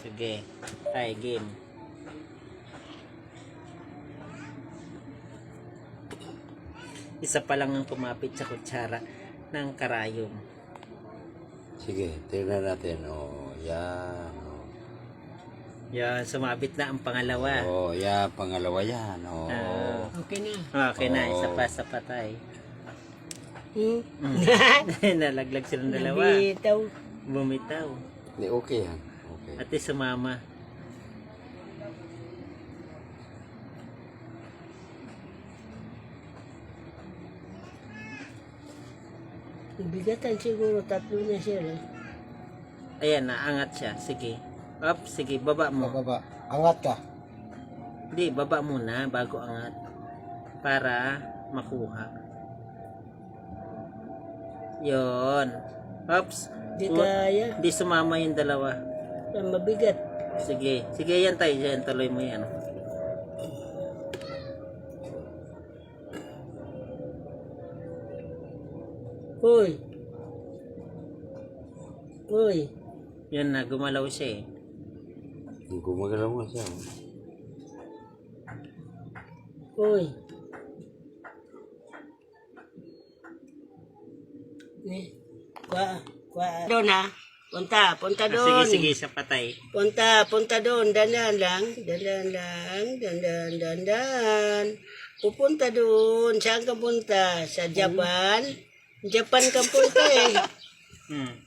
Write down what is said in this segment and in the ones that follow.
Sige. Ay, game. Isa pa lang ang kumapit sa kutsara ng karayom. Sige, tingnan natin. Oh, yan. Oh. Yan, sumabit na ang pangalawa. Oh, yan. Pangalawa yan. Oh. Okay na. Okay na, Oo. isa pa sa patay. Hmm? Nalaglag silang dalawa. Nabitaw. Bumitaw. Hindi, okay yan. Okay. Ate sumama. Bigatan siguro, tatlo na sila. Ayan, naangat siya. Sige. Up, sige, baba mo. Baba. Angat ka. Hindi, baba muna bago angat. Para makuha. Yon. Oops. Di kaya. Di sumama yung dalawa. Mabigat. Sige. Sige, yan tayo. Yan, tuloy mo yan. Hoy. Hoy. Yan na, gumalaw siya eh. Gumagalaw mo siya. Hoy. Kwa. Doon ha. Punta Ah, doon. sige, sa patay. Punta doon. Dandan lang. Dandan. Pupunta doon. Saan ka punta? Sa Japan? Japan ka punta eh.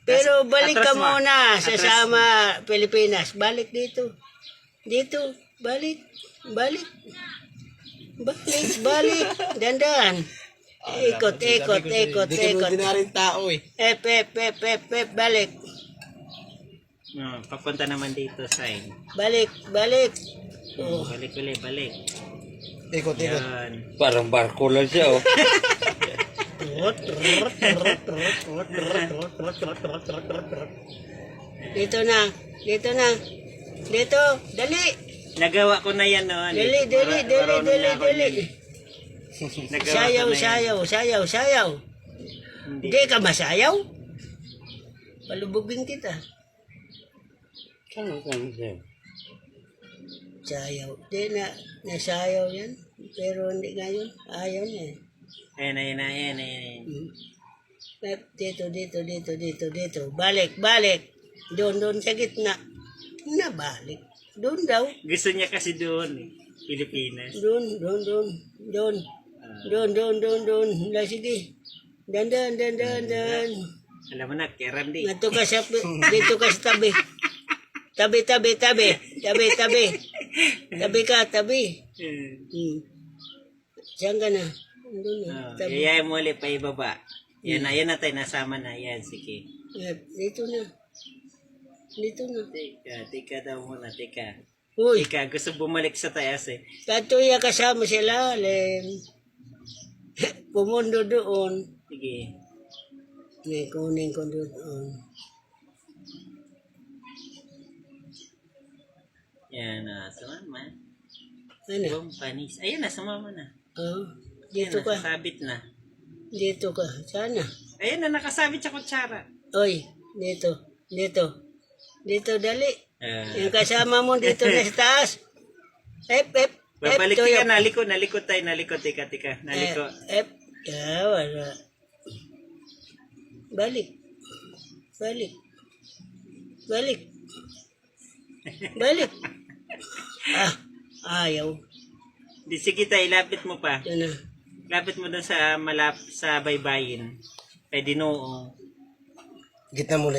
Pero balik ka Atras mo. muna sa Atras. sama Pilipinas. Balik dito. Dito. Balik. Dandan. Ikot. Dinarin tao eh. Balik. Papunta naman dito, sign. Balik. Oh. Balik. Ikot. Yan. Parang barko lang siya, oh. Dito na. Dito. Dali. Nagawa ko na yan noon. Dali. Nagawa ko na yan. Sayaw. Hindi ka masayaw? Palubugin kita. Saan siya? Sayaw. Di na. Nasayaw yan. Pero hindi ngayon. Ayaw niya eh. Ayan. Dito. Balik. Doon sa gitna. Nabalik. Doon daw. Gusto niya kasi doon eh. Pilipinas. Doon. Sige. Dandan. Alam mo na, Kerandi. Dito ka sa tabi. Tabi. Tabi. Saan ka na? Doon na. Tabi. Iyayin mo ulit pa ibaba. Yan na tayo, nasama na. Yan, sige. Dito na. Tika daw muna, tika. Uy, Tika, gusto bumalik sa taas eh. katuya kasama sila. Pumundo doon. Sige. May kunin ko doon. Yan na, sumama. Ano? Bong panis. Ayan na, sumama na. Oh, Yan dito na, ka. sabit na. Dito ka. Sana. Ayan na, nakasabit sa kutsara. Oy, dito, dali. Yung kasama mo dito na sa taas. Babalik tuyo. ka, nalikot tayo, tika. Naliko. Wala. Balik. Ayaw. Di, sige tayo, lapit mo pa. Yan na. Lapit mo doon sa sa baybayin. Kay Dinoong. Gitna mo.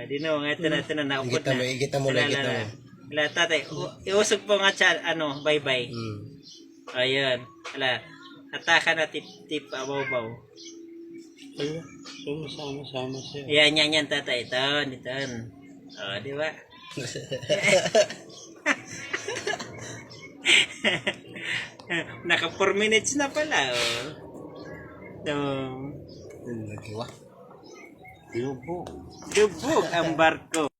Dinoong, ito na, naukot na. Igita mo. Wala, tatay, iusog po nga siya, baybay. Ayun, wala. Ataka na tip, abaw-baw. Sama siya. Yan, tatay. Ito. Di ba? Naka 4 minutes na pala, Lagi wa. Lubog. Lubog ang barko.